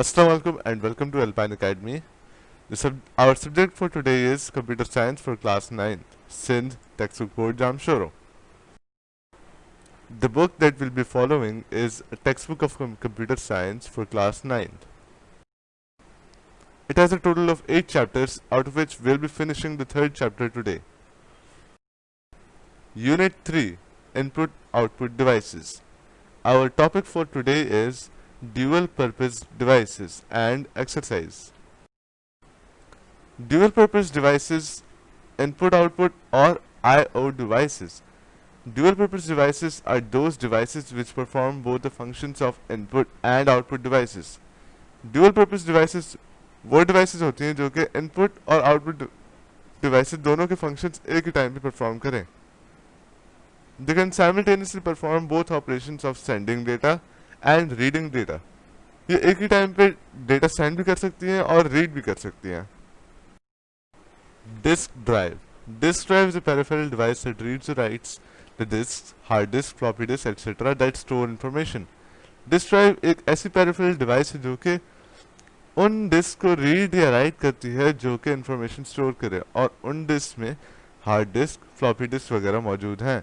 Assalamu alaikum and welcome to Alpine Academy. Our subject for today is Computer Science for Class 9, Sindh Textbook Board Jamshoro. The book that we'll be following is a textbook of Computer Science for Class 9. It has a total of 8 chapters, out of which we'll be finishing the 3rd chapter today. Unit 3, Input-Output Devices. Our topic for today is Dual-Purpose Devices and Exercise. Dual-Purpose Devices, Input-Output or I/O devices. Dual-purpose devices are those devices which perform both the functions of input and output devices. Dual-purpose devices वो devices होती हैं जो कि input और output devices दोनों के functions एक ही time पे perform करें. They can simultaneously perform both operations of sending data and reading data. ये एक ही time पे data send भी कर सकती हैं और read भी कर सकती हैं. Disk drive. Disk drive is a peripheral device that reads or writes the disks, hard disk, floppy disk, etc. that store information. Disk drive एक ऐसी peripheral device है जो कि उन डिस्क को रीड या राइट करती है जो कि इंफॉर्मेशन स्टोर करे और उन डिस्क में हार्ड डिस्क, फ्लॉपी डिस्क वगैरह मौजूद हैं.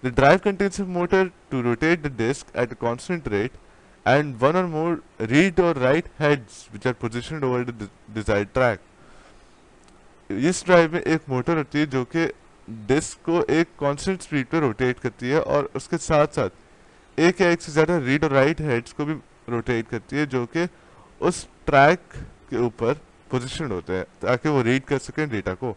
The drive contains a motor to rotate the disk at a constant rate and one or more read or write heads which are positioned over the desired track. इस drive में एक motor होती है जो कि डिस्क को एक constant speed पे रोटेट करती है और उसके साथ साथ एक या एक से ज़्यादा रीड और राइट हेड्स को भी रोटेट करती है जो कि उस ट्रैक के ऊपर पोजीशन होते हैं ताकि वो रीड कर सकें डेटा को.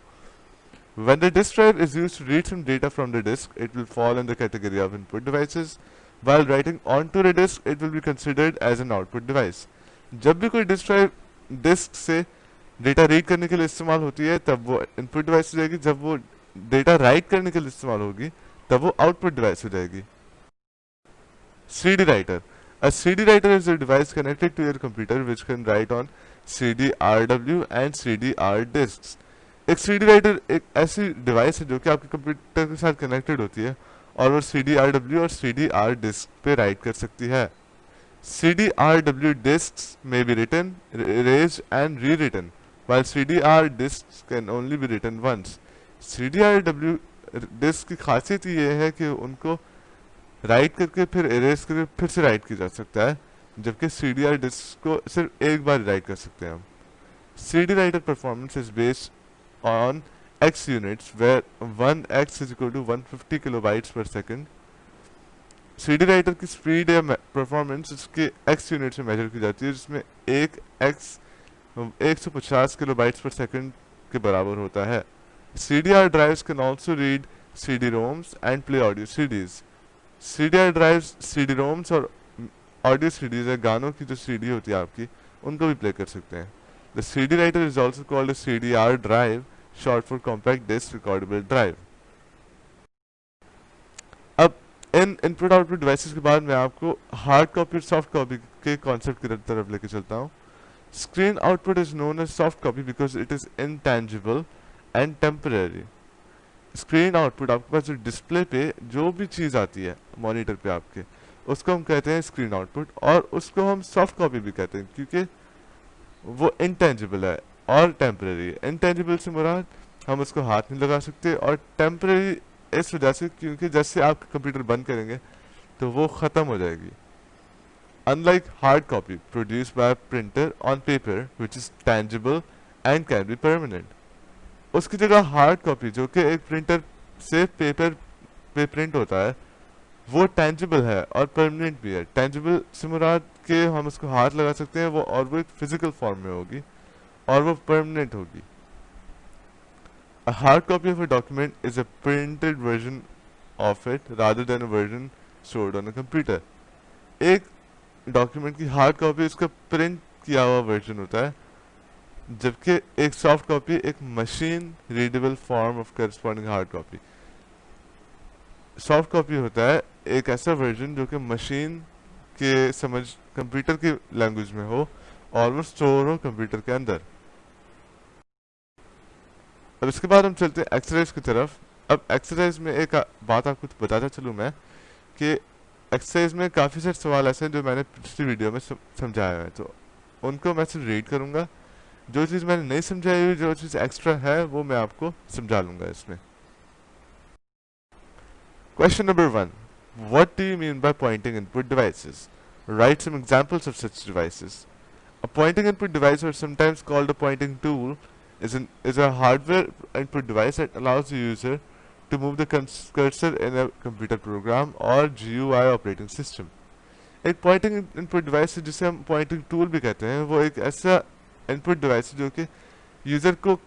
When the disk drive is used to read some data from the disk, it will fall in the category of input devices. While writing onto the disk, it will be considered as an output device. जब भी कोई disk drive disc से data read करने के लिए इस्तेमाल होती है तब वो इनपुट डिवाइस हो जाएगी. जब वो डेटा राइट करने के लिए इस्तेमाल होगी तब वो आउटपुट डिवाइस हो जाएगी. CD writer. A CD writer is a device connected to your computer which can write on CD-RW and CD-R disks. एक CD writer एक ऐसी डिवाइस है जो कि आपके कंप्यूटर के साथ कनेक्टेड होती है और वो CD-RW और CD-R डिस्क पे राइट कर सकती है. CD-RW disks may be written, erased and rewritten, while CD-R disks can only be written once. CD-RW disk की खासियत ये है कि उनको राइट करके फिर इरेज करके फिर से राइट किया जा सकता है, जबकि CD-R डिस्क को सिर्फ एक बार राइट कर सकते हैं हम. CD writer performance is based on X units, where 1X is equal to 150 kilobytes per second. CD writer की स्पीड या परफॉर्मेंस उसके X यूनिट से मेजर की जाती है, जिसमें एक X 150 किलोबाइट्स पर सेकंड के बराबर होता है. CD-R drives can also read CD-ROMs and play audio CDs. CD-R drives CD-ROMs और ऑडियो CDs है, गानों की जो CD होती है आपकी उनको भी प्ले कर सकते हैं. The CD writer is also called a CD-R drive, short for compact disc recordable drive. अब इन इनपुट आउटपुट डिवाइसेस के बाद मैं आपको हार्ड कॉपी और सॉफ्ट कॉपी के कॉन्सेप्ट की तरफ लेके चलता हूँ. Screen output is known as soft copy because it is intangible and temporary. Screen output आपके पास जो डिस्प्ले पे जो भी चीज़ आती है मॉनिटर पे आपके, उसको हम कहते हैं स्क्रीन आउटपुट और उसको हम सॉफ्ट कॉपी भी कहते हैं क्योंकि वो इंटेंजिबल है और टेम्परेरी है. इंटेंजिबल से मुराद हम उसको हाथ नहीं लगा सकते और टेम्परेरी इस वजह से क्योंकि जैसे आप कंप्यूटर बंद करेंगे तो वो ख़त्म हो जाएगी. Unlike hard copy produced by a printer on paper which is tangible and can be permanent. उसकी जगह हार्ड कॉपी जो कि एक प्रिंटर से पेपर पे प्रिंट होता है वो टेंजिबल है और परमानेंट भी है. टेंजिबल से मुराद के हम उसको हाथ लगा सकते हैं वो और वो एक फिजिकल फॉर्म में होगी और वो परमानेंट होगी. A hard copy of a document is a printed version of it rather than a version stored on a computer. एक डॉक्यूमेंट की हार्ड कॉपी उसका प्रिंट किया हुआ वर्जन होता है, जबकि एक सॉफ्ट कॉपी एक machine readable form of corresponding hard copy. Soft copy होता है एक ऐसा वर्जन जो कि मशीन के समझ कंप्यूटर की लैंग्वेज में हो और वो स्टोर हो कंप्यूटर के अंदर. अब इसके बाद हम चलते हैं एक्सरसाइज की तरफ. अब एक्सरसाइज में एक बात आपको बताता चलूँ मैं कि एक्सरसाइज में काफ़ी सारे सवाल ऐसे हैं जो मैंने पिछली वीडियो में समझाया है. तो उनको मैं सिर्फ रीड करूँगा। जो चीज़ मैंने नहीं समझाई हुई, जो चीज़ एक्स्ट्रा है, वो मैं आपको समझा लूँगा इसमें। Question number 1. What do you mean by pointing input devices? Write some examples of such devices. A pointing input device, or sometimes called a pointing tool, is a hardware input device that allows the user to move the cursor in a computer program or GUI operating system. एक Poynting input device है जिसे हम Poynting tool भी कहते हैं, वो एक ऐसा इनपुट डिवाइस है जो कि यूजर को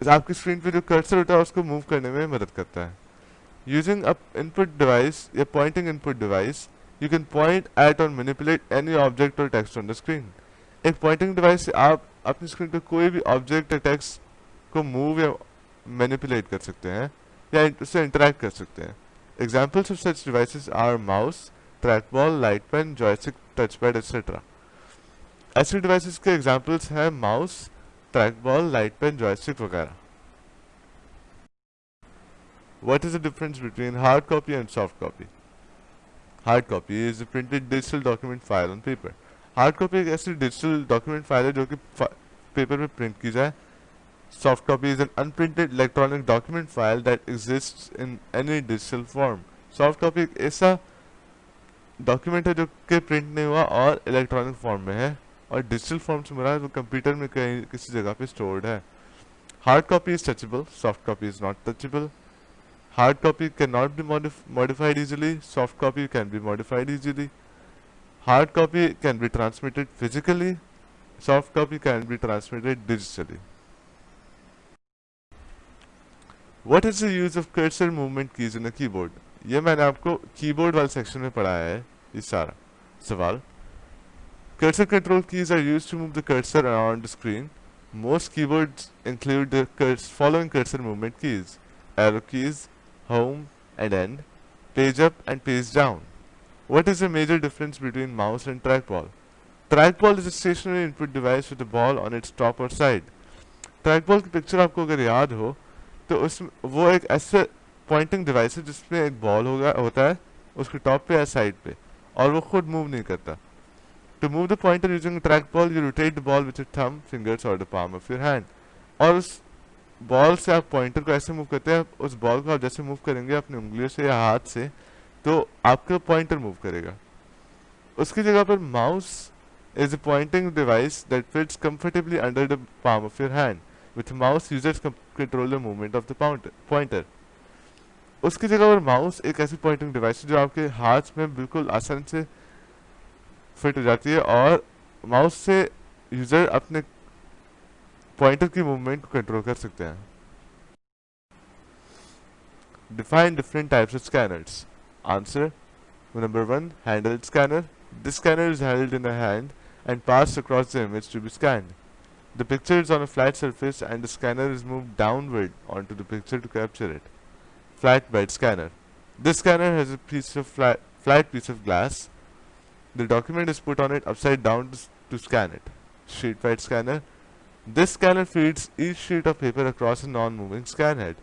आपकी स्क्रीन पे जो कर्सर होता है उसको मूव करने में मदद करता है। यूजिंग अ इनपुट डिवाइस या pointing input device, you can point at or manipulate any object or text on the screen. एक पॉइंटिंग डिवाइस से आप अपनी स्क्रीन पे कोई भी ऑब्जेक्ट या टेक्स्ट को मूव या मैनिपुलेट कर सकते हैं या उससे इंटरेक्ट कर सकते हैं। Examples of such devices are mouse, trackball, light pen, joystick, touchpad etcetera. ऐसे डिवाइसेस के एग्जाम्पल्स हैं mouse, trackball, light pen, joystick वगैरह। What is the difference between hard copy and soft copy? Hard copy is a printed digital document file on paper. Hard copy एक ऐसी digital document file है जो कि paper पे print की जाए। Soft copy is an unprinted electronic document file that exists in any digital form. Soft copy एक ऐसा डॉक्यूमेंट है जो कि प्रिंट नहीं हुआ और इलेक्ट्रॉनिक फॉर्म में है, और डिजिटल फॉर्म से मुराद वो कंप्यूटर में कहीं किसी जगह पे स्टोर्ड है। Hard copy is touchable, soft copy is not touchable. Hard copy cannot be modified easily, soft copy can be modified easily. Hard copy can be transmitted physically, soft copy can be transmitted digitally. What is the use of cursor movement keys in a keyboard? ये मैंने आपको keyboard वाले section में पढ़ाया है ये सारा सवाल। Cursor control keys are used to move the cursor around the screen. Most keyboards include the following cursor movement keys: arrow keys, home and end, page up and page down. What is the major difference between mouse and trackball? Trackball is a stationary input device with a ball on its top or side. Trackball की picture आपको अगर याद हो तो उस वो एक ऐसा पॉइंटिंग डिवाइस है जिसमें एक बॉल होता है उसके टॉप पे या साइड पे, और वो खुद मूव नहीं करता। To move the pointer using a trackball, you rotate the ball with your thumb, fingers or the palm of your hand. और उस बॉल से आप पॉइंटर को ऐसे मूव करते हैं, उस बॉल को आप जैसे मूव करेंगे अपनी उंगलियों से या हाथ से, तो आपका पॉइंटर मूव करेगा। उसकी जगह पर mouse is a pointing device that fits comfortably under the palm of your hand. With mouse users control the movement of the pointer. उसकी जगह पर माउस एक ऐसी पॉइंटिंग डिवाइस है जो आपके हाथ में बिल्कुल आसान से फिट हो जाती है, और माउस से यूजर अपने पॉइंटर की मूवमेंट को कंट्रोल कर सकते हैं। Define different types of scanners. Answer: number 1, handheld scanner. This scanner is held in a hand and passed across the image to be scanned. The picture is on a flat surface and the scanner is moved downward onto the picture to capture it. Flatbed scanner. This scanner has a flat piece of glass. The document is put on it upside down to scan it. Sheet-fed scanner. This scanner feeds each sheet of paper across a non-moving scan head.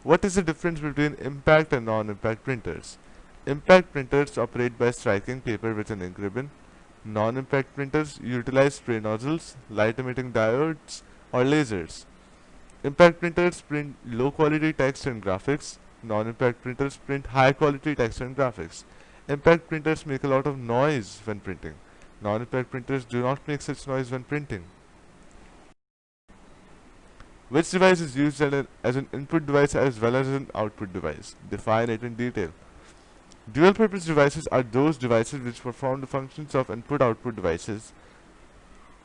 What is the difference between impact and non-impact printers? Impact printers operate by striking paper with an ink ribbon. Non-impact printers utilize spray nozzles, light-emitting diodes, or lasers. Impact printers print low-quality text and graphics. Non-impact printers print high-quality text and graphics. Impact printers make a lot of noise when printing. Non-impact printers do not make such noise when printing. Which device is used as an input device as well as an output device? Define it in detail. Dual-purpose devices are those devices which perform the functions of input-output devices.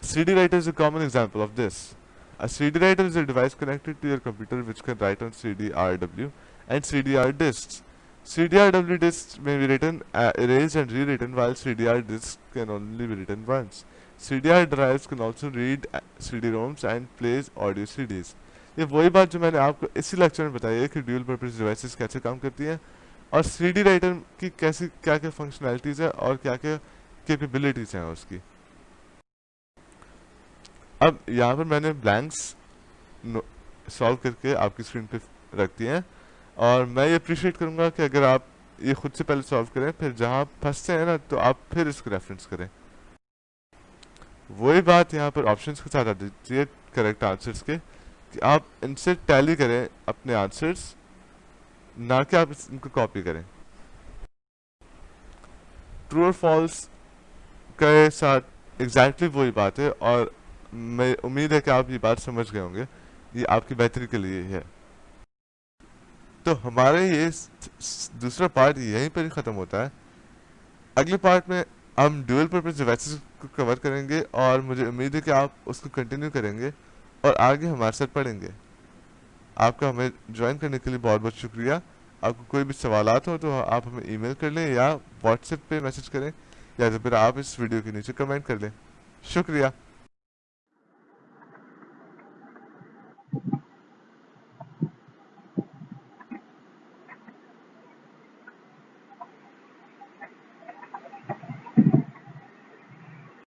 CD writer is a common example of this. A CD writer is a device connected to your computer which can write on CD-RW and CD-R disks. CD-RW disks may be written, erased and rewritten, while CD-R disks can only be written once. CD-R drives can also read CD-ROMs and plays audio CDs. ये वही बात जो मैंने आपको इसी lecture में बताई है कि ड्यूल पर्पस डिवाइसेस कैसे काम करती हैं और CD राइटर की कैसी क्या क्या फंक्शनैलिटीज है और क्या क्या कैपेबिलिटीज हैं उसकी। अब यहाँ पर मैंने ब्लैंक्स सॉल्व करके आपकी स्क्रीन पे रख दिए हैं, और मैं ये अप्रिशिएट करूंगा कि अगर आप ये खुद से पहले सॉल्व करें, फिर जहाँ फंसते हैं ना तो आप फिर इसको रेफरेंस करें। वही बात यहाँ पर ऑप्शंस के साथ आ जाती है करेक्ट आंसर्स के, कि आप इनसे टैली करें अपने आंसर्स, ना कि आप इनको कॉपी करें। ट्रू और फॉल्स के साथ एग्जैक्टली वही बात है, और मैं उम्मीद है कि आप ये बात समझ गए होंगे, ये आपकी बेहतरी के लिए ही है। तो हमारे ये दूसरा पार्ट यहीं पर ही ख़त्म होता है। अगले पार्ट में हम ड्यूअल पर्पस डिवाइसेस को कवर करेंगे, और मुझे उम्मीद है कि आप उसको कंटिन्यू करेंगे और आगे हमारे साथ पढ़ेंगे। आपका हमें ज्वाइन करने के लिए बहुत बहुत शुक्रिया। आपको कोई भी सवालात हो तो आप हमें ईमेल कर लें या व्हाट्सएप पे मैसेज करें, या तो फिर आप इस वीडियो के नीचे कमेंट कर लें। शुक्रिया।